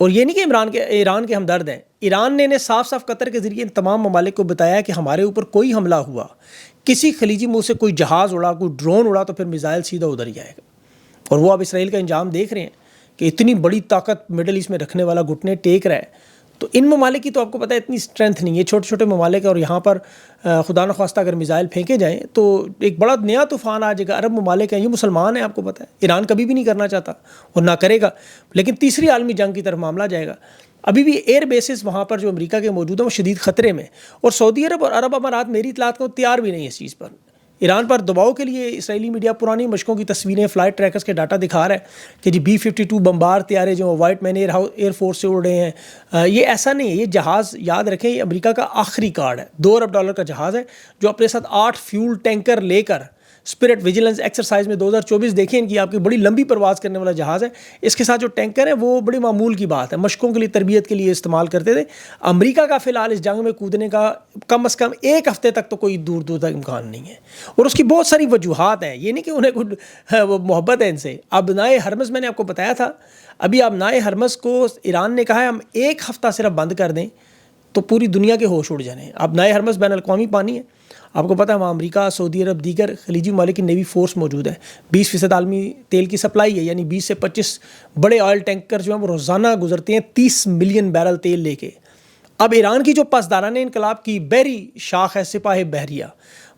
اور یہ نہیں کہ ایران کے ہمدرد ہیں، ایران نے صاف صاف قطر کے ذریعے ان تمام ممالک کو بتایا کہ ہمارے اوپر کوئی حملہ ہوا، کسی خلیجی ملک سے کوئی جہاز اڑا، کوئی ڈرون اڑا، تو پھر میزائل سیدھا ادھر ہی آئے گا۔ اور وہ اب اسرائیل کا انجام دیکھ رہے ہیں کہ اتنی بڑی طاقت مڈل ایسٹ میں رکھنے والا گھٹنے ٹیک رہا ہے، تو ان ممالک کی تو آپ کو پتہ ہے اتنی اسٹرینتھ نہیں ہے، چھوٹے چھوٹے ممالک ہیں، اور یہاں پر خدا نخواستہ اگر میزائل پھینکے جائیں تو ایک بڑا نیا طوفان آ جائے گا۔ عرب ممالک ہیں، یہ مسلمان ہیں، آپ کو پتہ ہے ایران کبھی بھی نہیں کرنا چاہتا اور نہ کرے گا، لیکن تیسری عالمی جنگ کی طرف معاملہ جائے گا۔ ابھی بھی ایئر بیسز وہاں پر جو امریکہ کے موجود ہیں وہ شدید خطرے میں، اور سعودی عرب اور عرب امارات میری اطلاعات کو تیار بھی نہیں ہے اس چیز پر۔ ایران پر دباؤ کے لیے اسرائیلی میڈیا پرانی مشقوں کی تصویریں، فلائٹ ٹریکرز کے ڈاٹا دکھا رہا ہے کہ جی B-52 بمبار طیارے جو وائٹ مین ایئر فورس سے اڑ رہے ہیں۔ یہ ایسا نہیں ہے، یہ جہاز یاد رکھیں یہ امریکہ کا آخری کارڈ ہے، $2 ارب کا جہاز ہے جو اپنے ساتھ 8 فیول ٹینکر لے کر اسپرٹ ویجیلنس ایکسرسائز میں 2024 دیکھیں ان کی آپ کی بڑی لمبی پرواز کرنے والا جہاز ہے۔ اس کے ساتھ جو ٹینکر ہیں وہ بڑی معمول کی بات ہے، مشقوں کے لیے، تربیت کے لیے استعمال کرتے تھے۔ امریکہ کا فی الحال اس جنگ میں کودنے کا کم از کم 1 ہفتے تک تو کوئی دور دور تک امکان نہیں ہے، اور اس کی بہت ساری وجوہات ہیں۔ یہ نہیں کہ انہیں کوئی وہ محبت ہے ان سے۔ ابنائے حرمز میں نے آپ کو بتایا تھا، ابھی ابنائے حرمز کو ایران نے کہا ہے ہم 1 ہفتہ صرف بند کر دیں تو پوری دنیا کے ہوش اڑ جانے۔ ابنائے حرمز بین الاقوامی پانی ہے، آپ کو پتہ ہے وہاں امریکہ، سعودی عرب، دیگر خلیجی ممالک کی نیوی فورس موجود ہے۔ 20% عالمی تیل کی سپلائی ہے، یعنی 20 سے 25 بڑے آئل ٹینکر جو ہیں وہ روزانہ گزرتے ہیں 30 ملین بیرل تیل لے کے۔ اب ایران کی جو پاسداران انقلاب کی بحری شاخ ہے سپاہ بحریہ،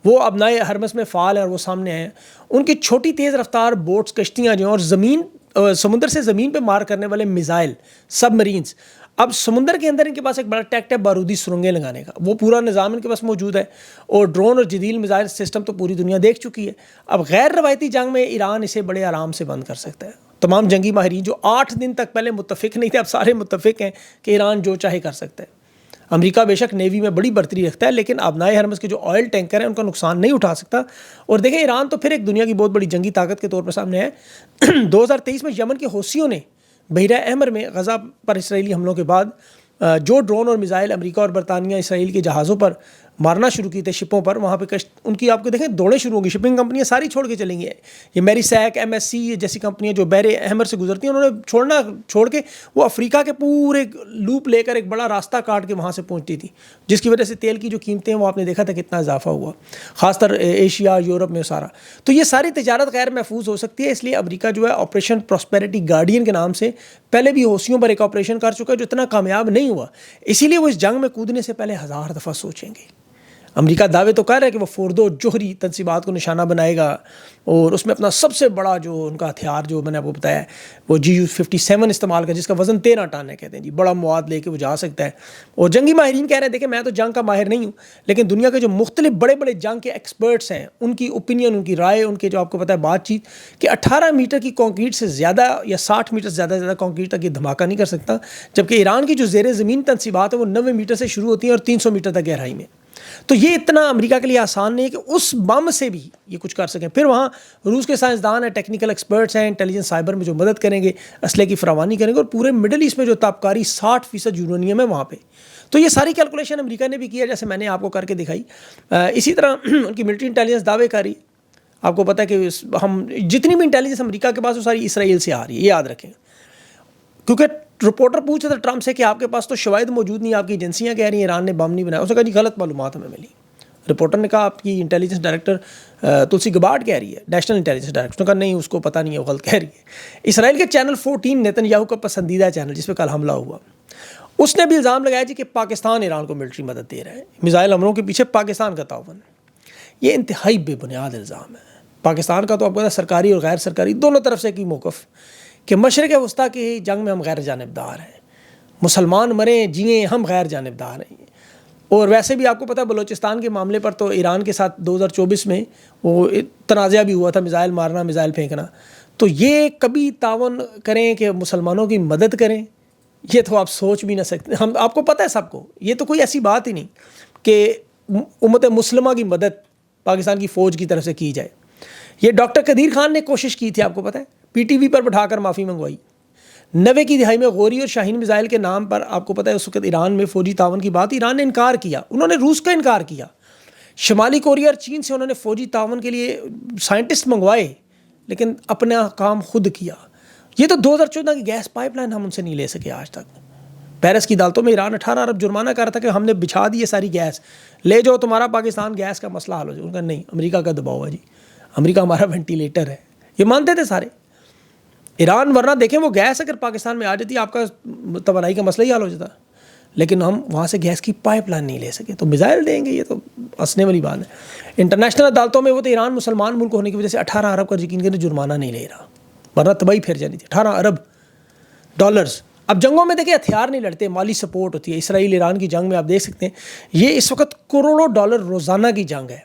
وہ ابنائے حرمز میں فعال ہیں اور وہ سامنے آئے ہیں۔ ان کی چھوٹی تیز رفتار بوٹس، کشتیاں جو ہیں، اور سمندر سے زمین پہ مار کرنے والے میزائل، سب مرینز۔ اب سمندر کے اندر ان کے پاس ایک بڑا ٹیکٹ ہے بارودی سرنگیں لگانے کا، وہ پورا نظام ان کے پاس موجود ہے، اور ڈرون اور جدید میزائل سسٹم تو پوری دنیا دیکھ چکی ہے۔ اب غیر روایتی جنگ میں ایران اسے بڑے آرام سے بند کر سکتا ہے۔ تمام جنگی ماہرین جو 8 دن تک پہلے متفق نہیں تھے، اب سارے متفق ہیں کہ ایران جو چاہے کر سکتا ہے۔ امریکہ بے شک نیوی میں بڑی برتری رکھتا ہے، لیکن ابنائے حرمز کے جو آئل ٹینکر ہیں ان کا نقصان نہیں اٹھا سکتا۔ اور دیکھیں ایران تو پھر ایک دنیا کی بہت بڑی جنگی طاقت کے طور پر سامنے ہے۔ 2023 میں یمن کے حوثیوں نے بحیرہ احمر میں غزہ پر اسرائیلی حملوں کے بعد جو ڈرون اور میزائل امریکہ اور برطانیہ اسرائیل کے جہازوں پر مارنا شروع کی تھے، شپوں پر، وہاں پہ ان کی آپ کو دیکھیں دوڑیں شروع ہوں گی، شپنگ کمپنیاں ساری چھوڑ کے چلیں گی۔ یہ میری سیک، MSC جیسی کمپنیاں جو بحر احمر سے گزرتی ہیں انہوں نے چھوڑ کے وہ افریقہ کے پورے لوپ لے کر ایک بڑا راستہ کاٹ کے وہاں سے پہنچتی تھی، جس کی وجہ سے تیل کی جو قیمتیں ہیں وہ آپ نے دیکھا تھا کتنا اضافہ ہوا، خاص طر ایشیا، یورپ میں سارا۔ تو یہ ساری تجارت غیر محفوظ ہو سکتی ہے، اس لیے امریکہ جو ہے آپریشن پراسپیرٹی گارڈین کے نام سے پہلے بھی حوثیوں پر ایک آپریشن کر چکا ہے جو اتنا کامیاب نہیں ہوا، اسی لیے وہ اس جنگ میں کودنے سے پہلے 1000 دفعہ سوچیں گے۔ امریکہ دعوے تو کہہ رہا ہے کہ وہ فوردو جوہری تنصیبات کو نشانہ بنائے گا، اور اس میں اپنا سب سے بڑا جو ان کا ہتھیار جو میں نے آپ کو بتایا ہے وہ GU-57 استعمال کر، جس کا وزن 13 ٹن ہے، کہتے ہیں جی بڑا مواد لے کے وہ جا سکتا ہے۔ اور جنگی ماہرین کہہ رہے ہیں دیکھیں میں تو جنگ کا ماہر نہیں ہوں، لیکن دنیا کے جو مختلف بڑے بڑے جنگ کے ایکسپرٹس ہیں ان کی اوپینین، ان کی رائے، ان کے جو آپ کو پتہ ہے بات چیت، کہ 18 میٹر کی کانکریٹ سے زیادہ یا 60 میٹر سے زیادہ کانکریٹ تک یہ دھماکہ نہیں کر سکتا، جبکہ ایران کی جو زیر زمین تنصیبات ہیں وہ 90 میٹر سے شروع ہوتی ہیں اور 300 میٹر تک گہرائی میں۔ تو یہ اتنا امریکہ کے لیے آسان نہیں ہے کہ اس بم سے بھی یہ کچھ کر سکیں۔ پھر وہاں روس کے سائنسدان ہیں، ٹیکنیکل ایکسپرٹس ہیں، انٹیلیجنس سائبر میں جو مدد کریں گے، اسلحے کی فراوانی کریں گے، اور پورے مڈل ایسٹ میں جو تابکاری 60% یورینیم ہے وہاں پہ۔ تو یہ ساری کیلکولیشن امریکہ نے بھی کیا، جیسے میں نے آپ کو کر کے دکھائی۔ اسی طرح ان کی ملٹری انٹیلیجنس دعوے کاری، آپ کو پتہ ہے کہ ہم جتنی بھی انٹیلیجنس امریکہ کے پاس وہ ساری اسرائیل سے آ رہی ہے، یہ یاد رکھیں۔ کیونکہ رپورٹر پوچھ رہے تھے ٹرمپ سے کہ آپ کے پاس تو شواہد موجود نہیں، آپ کی ایجنسیاں کہہ رہی ہیں ایران نے بم نہیں بنایا۔ اس نے کہا جی غلط معلومات ہمیں ملی۔ رپورٹر نے کہا آپ کی انٹیلیجنس ڈائریکٹر تلسی گبارڈ کہہ رہی ہے، نیشنل انٹیلیجنس ڈائریکٹر، اس نے کہا نہیں اس کو پتہ نہیں ہے، وہ غلط کہہ رہی ہے۔ اسرائیل کے چینل 14 نیتن یاہو کا پسندیدہ چینل جس پہ کل حملہ ہوا، اس نے بھی الزام لگایا جی کہ پاکستان ایران کو ملٹری مدد دے رہا ہے، میزائل حملوں کے پیچھے پاکستان کا تعاون ہے۔ یہ انتہائی بے بنیاد الزام ہے۔ پاکستان کا تو آپ کو سرکاری اور غیر سرکاری دونوں طرف سے کی موقف کہ مشرق وسطیٰ کی جنگ میں ہم غیر جانبدار ہیں، مسلمان مریں جئیں ہم غیر جانبدار ہیں۔ اور ویسے بھی آپ کو پتہ بلوچستان کے معاملے پر تو ایران کے ساتھ 2024 میں وہ تنازعہ بھی ہوا تھا، میزائل مارنا، میزائل پھینکنا۔ تو یہ کبھی تعاون کریں کہ مسلمانوں کی مدد کریں، یہ تو آپ سوچ بھی نہ سکتے۔ ہم آپ کو پتہ ہے سب کو، یہ تو کوئی ایسی بات ہی نہیں کہ امت مسلمہ کی مدد پاکستان کی فوج کی طرف سے کی جائے۔ یہ ڈاکٹر قدیر خان نے کوشش کی تھی، آپ کو پتہ ہے PTV پر بٹھا کر معافی منگوائی۔ 90 کی دہائی میں غوری اور شاہین میزائل کے نام پر آپ کو پتہ ہے اس وقت ایران میں فوجی تعاون کی بات ایران نے انکار کیا، انہوں نے روس کا انکار کیا۔ شمالی کوریا اور چین سے انہوں نے فوجی تعاون کے لیے سائنٹسٹ منگوائے، لیکن اپنا کام خود کیا۔ یہ تو 2014 کی گیس پائپ لائن ہم ان سے نہیں لے سکے آج تک. پیرس کی عدالتوں میں ایران 18 ارب جرمانہ کر رہا تھا کہ ہم نے بچھا دی ہے ساری گیس, لے جاؤ تمہارا پاکستان گیس کا مسئلہ حل ہو جائے. ان کا نہیں, امریکہ کا دباؤ ہے جی, امریکہ ہمارا وینٹیلیٹر ہے. یہ مانتے تھے سارے ایران, ورنہ دیکھیں وہ گیس اگر پاکستان میں آ جاتی آپ کا توانائی کا مسئلہ ہی حل ہو جاتا. لیکن ہم وہاں سے گیس کی پائپ لائن نہیں لے سکے, تو میزائل دیں گے, یہ تو ہنسنے والی بات ہے. انٹرنیشنل عدالتوں میں وہ تو ایران مسلمان ملک ہونے کی وجہ سے 18 ارب کا یقین کریں جرمانہ نہیں لے رہا, ورنہ تباہی پھر جانی تھی. 18 ارب ڈالرز. اب جنگوں میں دیکھیں ہتھیار نہیں لڑتے, مالی سپورٹ ہوتی ہے. اسرائیل ایران کی جنگ میں آپ دیکھ سکتے ہیں یہ اس وقت کروڑوں ڈالر روزانہ کی جنگ ہے,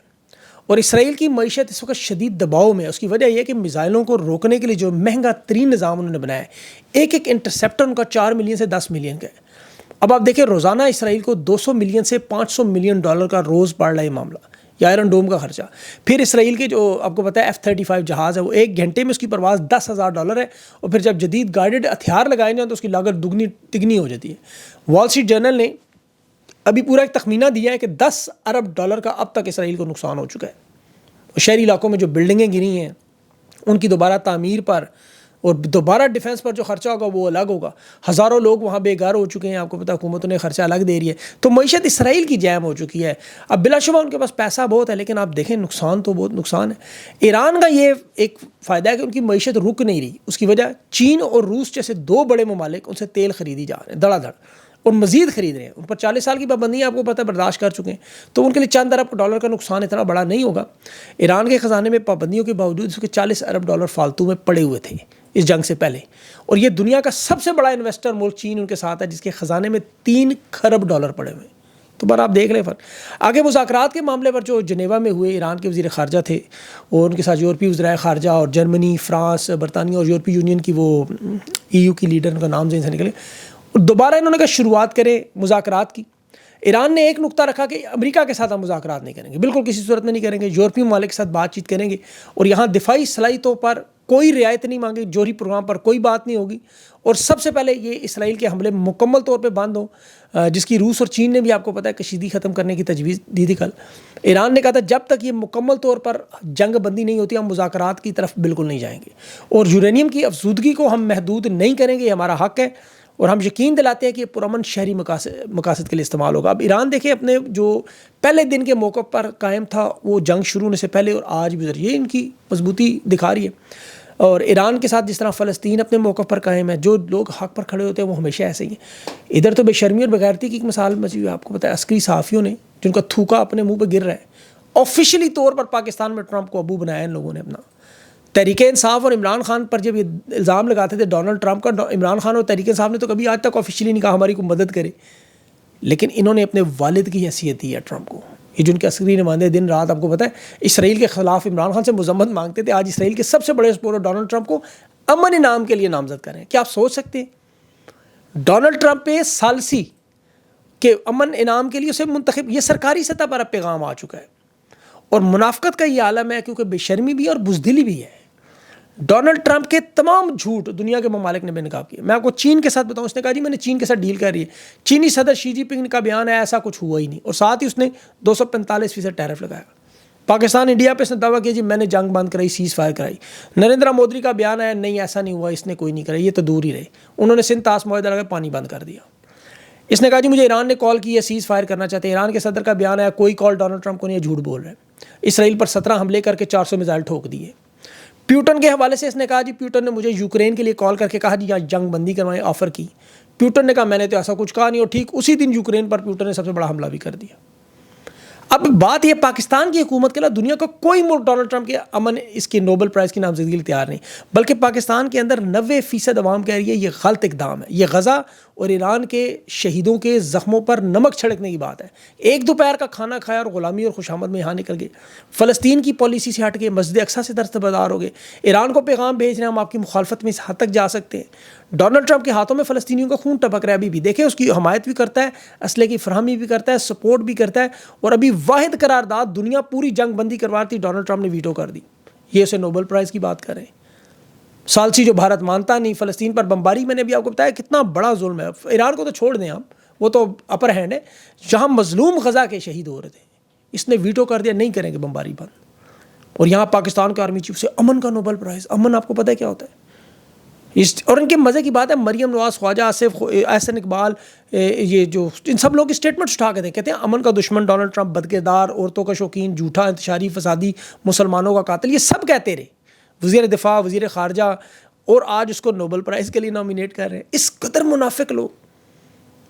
اور اسرائیل کی معیشت اس وقت شدید دباؤ میں ہے. اس کی وجہ یہ ہے کہ میزائلوں کو روکنے کے لیے جو مہنگا ترین نظام انہوں نے بنایا ہے, ایک انٹرسیپٹر ان کا 4 ملین سے 10 ملین کا ہے. اب آپ دیکھیں روزانہ اسرائیل کو 200 ملین سے 500 ملین ڈالر کا روز پڑ رہا ہے یہ معاملہ, یا آئرن ڈوم کا خرچہ. پھر اسرائیل کے جو آپ کو پتہ ہے F-35 جہاز ہے, وہ 1 گھنٹے میں اس کی پرواز $10,000 ہے, اور پھر جب جدید گائیڈڈ ہتھیار لگائے جائیں تو اس کی لاگت دگنی تگنی ہو جاتی ہے. وال اسٹریٹ جرنل نے ابھی پورا ایک تخمینہ دیا ہے کہ $10 ارب کا اب تک اسرائیل کو نقصان ہو چکا ہے. شہری علاقوں میں جو بلڈنگیں گری ہیں ان کی دوبارہ تعمیر پر اور دوبارہ ڈیفنس پر جو خرچہ ہوگا وہ الگ ہوگا. ہزاروں لوگ وہاں بے گھر ہو چکے ہیں, آپ کو پتہ حکومتوں نے خرچہ الگ دے رہی ہے. تو معیشت اسرائیل کی جیم ہو چکی ہے. اب بلا شبہ ان کے پاس پیسہ بہت ہے, لیکن آپ دیکھیں نقصان تو بہت نقصان ہے. ایران کا یہ ایک فائدہ ہے کہ ان کی معیشت رک نہیں رہی. اس کی وجہ چین اور روس جیسے 2 بڑے ممالک ان سے تیل خریدی جا رہے ہیں دھڑا دھڑ, اور مزید خرید رہے ہیں. ان پر 40 سال کی پابندیاں آپ کو پتہ ہے برداشت کر چکے ہیں, تو ان کے لیے چند ارب ڈالر کا نقصان اتنا بڑا نہیں ہوگا. ایران کے خزانے میں پابندیوں کے باوجود اس کے $40 ارب فالتو میں پڑے ہوئے تھے اس جنگ سے پہلے, اور یہ دنیا کا سب سے بڑا انویسٹر ملک چین ان کے ساتھ ہے جس کے خزانے میں $3 خرب پڑے ہوئے. تو بار آپ دیکھ لیں فرق. آگے مذاکرات کے معاملے پر جو جنیوا میں ہوئے, ایران کے وزیر خارجہ تھے اور ان کے ساتھ یورپی وزرائے خارجہ اور جرمنی, فرانس, برطانیہ اور یورپی یونین کی وہ EU کی لیڈر, ان کا نام ذہن سے نکلے, دوبارہ انہوں نے کہا شروعات کریں مذاکرات کی. ایران نے ایک نقطہ رکھا کہ امریکہ کے ساتھ ہم مذاکرات نہیں کریں گے, بالکل کسی صورت میں نہیں کریں گے. یورپی ممالک کے ساتھ بات چیت کریں گے, اور یہاں دفاعی صلاحیتوں پر کوئی رعایت نہیں مانگی, جوہری پروگرام پر کوئی بات نہیں ہوگی, اور سب سے پہلے یہ اسرائیل کے حملے مکمل طور پہ بند ہوں, جس کی روس اور چین نے بھی آپ کو پتہ ہے کشیدگی ختم کرنے کی تجویز دی تھی کل. ایران نے کہا تھا جب تک یہ مکمل طور پر جنگ بندی نہیں ہوتی ہم مذاکرات کی طرف بالکل نہیں جائیں گے, اور یورینیم کی افزودگی کو ہم محدود نہیں کریں گے, یہ ہمارا حق ہے, اور ہم یقین دلاتے ہیں کہ یہ پرامن شہری مقاصد کے لیے استعمال ہوگا. اب ایران دیکھیں اپنے جو پہلے دن کے موقع پر قائم تھا وہ جنگ شروع ہونے سے پہلے اور آج بھی یہ ان کی مضبوطی دکھا رہی ہے. اور ایران کے ساتھ جس طرح فلسطین اپنے موقع پر قائم ہے, جو لوگ حق پر کھڑے ہوتے ہیں وہ ہمیشہ ایسے ہی ہیں. ادھر تو بے شرمی اور بغیرتی کی ایک مثال مچی ہوئی, آپ کو پتہ ہے عسکری صحافیوں نے جن کا تھوکا اپنے منہ پہ گر رہا ہے, آفیشلی طور پر پاکستان میں ٹرمپ کو ابو بنایا ان لوگوں نے اپنا. تحریک انصاف اور عمران خان پر جب یہ الزام لگاتے تھے ڈونلڈ ٹرمپ کا, عمران خان اور تحریک انصاف نے تو کبھی آج تک آفیشلی نہیں کہا ہماری کو مدد کرے, لیکن انہوں نے اپنے والد کی حیثیت دی ہے ٹرمپ کو. یہ جن کے عسکری نمائندے دن رات آپ کو پتہ ہے اسرائیل کے خلاف عمران خان سے مذمت مانگتے تھے, آج اسرائیل کے سب سے بڑے سپورٹر ڈونلڈ ٹرمپ کو امن انعام کے لیے نامزد کر رہے ہیں. کیا آپ سوچ سکتے ہیں ڈونلڈ ٹرمپ پہ سالسی کے امن انعام کے لیے اسے منتخب, یہ سرکاری سطح پر اب پیغام آ چکا ہے. اور منافقت کا یہ عالم ہے کیونکہ بے شرمی بھی ہے اور بزدلی بھی ہے. ڈونلڈ ٹرمپ کے تمام جھوٹ دنیا کے ممالک نے بے نقاب کیے. میں آپ کو چین کے ساتھ بتاؤں, اس نے کہا جی میں نے چین کے ساتھ ڈیل کر رہی ہے. چینی صدر شی جی پنگ کا بیان ہے ایسا کچھ ہوا ہی نہیں, اور ساتھ ہی اس نے 245% ٹیرف لگایا. پاکستان انڈیا پہ اس نے دعویٰ کیا جی میں نے جنگ بند کرائی, سیز فائر کرائی. نریندر مودی کا بیان ہے نہیں ایسا نہیں ہوا, اس نے کوئی نہیں کرائی, یہ تو دور ہی رہے. انہوں نے سندھ طاس معاہدہ لگا پانی بند کر دیا. اس نے کہا جی مجھے ایران نے کال کی ہے, سیز فائر کرنا چاہتے ہیں. ایران کے صدر کا بیان ہے کوئی کال ڈونلڈ ٹرمپ کو نہیں, جھوٹ بول رہے ہیں. اسرائیل پر 17 حملے کر کے 400 میزائل ٹھوک دیے. پیوٹن کے حوالے سے اس نے کہا جی پیوٹن نے مجھے یوکرین کے لیے کال کر کے کہا جی یہاں جنگ بندی کروائیں, آفر کی. پیوٹن نے کہا میں نے تو ایسا کچھ کہا نہیں, اور ٹھیک اسی دن یوکرین پر پیوٹن نے سب سے بڑا حملہ بھی کر دیا. اب بات یہ پاکستان کی حکومت کے علاوہ دنیا کا کوئی ملک ڈونلڈ ٹرمپ کے امن اس کی نوبل پرائز کی نامزدگی کے لیے تیار نہیں, بلکہ پاکستان کے اندر 90% عوام کہہ رہی ہے یہ غلط اقدام ہے. یہ غزہ اور ایران کے شہیدوں کے زخموں پر نمک چھڑکنے کی بات ہے. ایک دوپہر کا کھانا کھایا اور غلامی اور خوشامد میں یہاں نکل گئے. فلسطین کی پالیسی سے ہٹ کے مسجد اقصیٰ سے دستبردار ہو گئے. ایران کو پیغام بھیج رہے ہیں ہم آپ کی مخالفت میں اس حد تک جا سکتے ہیں. ڈونلڈ ٹرمپ کے ہاتھوں میں فلسطینیوں کا خون ٹپک رہا ہے ابھی بھی. دیکھیں اس کی حمایت بھی کرتا ہے, اسلحے کی فراہمی بھی کرتا ہے, سپورٹ بھی کرتا ہے, اور ابھی واحد قرارداد دنیا پوری جنگ بندی کروا تھی ڈونلڈ ٹرمپ نے ویٹو کر دی. یہ اسے نوبل پرائز کی بات کر رہے ہیں. ثالثی جو بھارت مانتا نہیں, فلسطین پر بمباری میں نے بھی آپ کو بتایا کتنا بڑا ظلم ہے. ایران کو تو چھوڑ دیں آپ, وہ تو اپر ہینڈ ہے. جہاں مظلوم غزہ کے شہید ہو رہے تھے اس نے ویٹو کر دیا, نہیں کریں گے بمباری بند. اور یہاں پاکستان کا آرمی چیف سے امن کا نوبل پرائز. امن آپ کو پتہ ہے کیا ہوتا ہے؟ اور ان کے مزے کی بات ہے، مریم نواز، خواجہ آصف، احسن اقبال، یہ جو ان سب لوگ اسٹیٹمنٹس اٹھا کے دیں، کہتے ہیں امن کا دشمن ڈونلڈ ٹرمپ، بد کردار، عورتوں کا شوقین، جھوٹا، انتشاری، فسادی، مسلمانوں کا قاتل، یہ سب کہتے رہے وزیر دفاع، وزیر خارجہ، اور آج اس کو نوبل پرائز کے لیے نامینیٹ کر رہے ہیں. اس قدر منافق لوگ،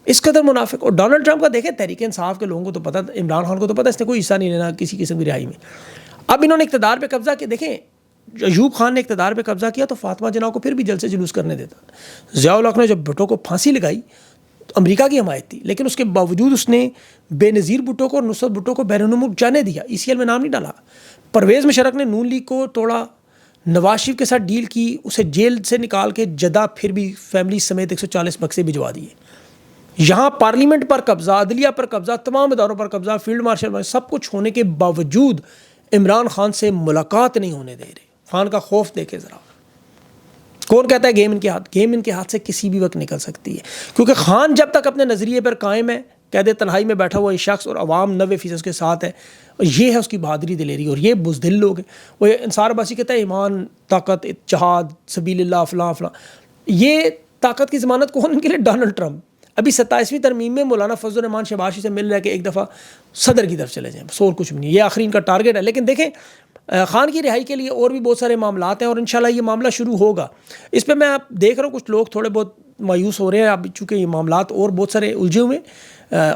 اس قدر منافق. اور ڈونلڈ ٹرمپ کا دیکھیں، تحریک انصاف کے لوگوں کو تو پتہ، عمران خان کو تو پتہ اس نے کوئی حصہ نہیں لینا کسی قسم کی رہائی میں. اب انہوں نے اقتدار پہ قبضہ کیا. دیکھیں ایوب خان نے اقتدار پہ قبضہ کیا تو فاطمہ جناح کو پھر بھی جلسے جلوس کرنے دیتا. ضیاء الحق نے جب بھٹو کو پھانسی لگائی تو امریکہ کی حمایت تھی، لیکن اس کے باوجود اس نے بے نظیر بھٹو کو اور نصرت بھٹو کو بیرون ملک جانے دیا، ECL میں نام نہیں ڈالا. پرویز مشرف نے نون لیگ کو توڑا، نواز شریف کے ساتھ ڈیل کی، اسے جیل سے نکال کے جدہ پھر بھی فیملی سمیت 140 بکسے بھجوا دیے. یہاں پارلیمنٹ پر قبضہ، عدلیہ پر قبضہ، تمام اداروں پر قبضہ، فیلڈ مارشل، سب کچھ ہونے کے باوجود عمران خان سے ملاقات نہیں ہونے دے رہے. خان کا خوف دیکھے ذرا. کون کہتا ہے گیم ان کے ہاتھ؟ گیم ان کے ہاتھ سے کسی بھی وقت نکل سکتی ہے، کیونکہ خان جب تک اپنے نظریے پر قائم ہے، کہہ دے تنہائی میں بیٹھا ہوا یہ شخص اور عوام 90% اس کے ساتھ ہے، اور یہ ہے اس کی بہادری دلیری. اور یہ بزدل لوگ ہیں. وہ انصار عباسی کہتا ہے ایمان، طاقت، اتحاد، سبیل اللہ، فلاں فلاں. یہ طاقت کی ضمانت کون ان کے لیے؟ Donald Trump. ابھی 27ویں ترمیم میں مولانا فضل الرحمان شہباز سے مل رہا ہے کہ ایک دفعہ صدر کی طرف چلے جائیں، بس اور کچھ بھی نہیں. یہ آخری ان کا ٹارگیٹ ہے. لیکن دیکھیں خان کی رہائی کے لیے اور بھی بہت سارے معاملات ہیں، اور انشاءاللہ یہ معاملہ شروع ہوگا. اس پہ میں آپ دیکھ رہا ہوں کچھ لوگ تھوڑے بہت مایوس ہو رہے ہیں اب، چونکہ یہ معاملات اور بہت سارے الجھے ہوئے.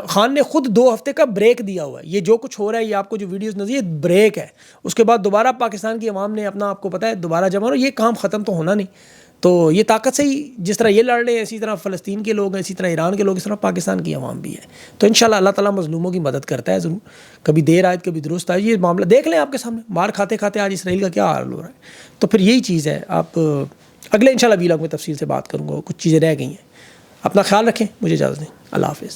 خان نے خود 2 ہفتے کا بریک دیا ہوا ہے. یہ جو کچھ ہو رہا ہے، یہ آپ کو جو ویڈیوز نظر، یہ بریک ہے. اس کے بعد دوبارہ پاکستان کی عوام نے اپنا، آپ کو پتہ ہے، دوبارہ جمع ہونا. یہ کام ختم تو ہونا نہیں. تو یہ طاقت سے ہی جس طرح یہ لڑ رہے ہیں، اسی طرح فلسطین کے لوگ ہیں، اسی طرح ایران کے لوگ، اس طرح پاکستان کی عوام بھی ہے. تو انشاءاللہ اللہ تعالیٰ مظلوموں کی مدد کرتا ہے ضرور. کبھی دیر آئے کبھی درست آئے. یہ معاملہ دیکھ لیں آپ کے سامنے، مار کھاتے کھاتے آج اسرائیل کا کیا حال ہو رہا ہے. تو پھر یہی چیز ہے. آپ اگلے انشاءاللہ ویلاگ میں تفصیل سے بات کروں گا. کچھ چیزیں رہ گئی ہیں. اپنا خیال رکھیں. مجھے اجازت دیں. اللہ حافظ.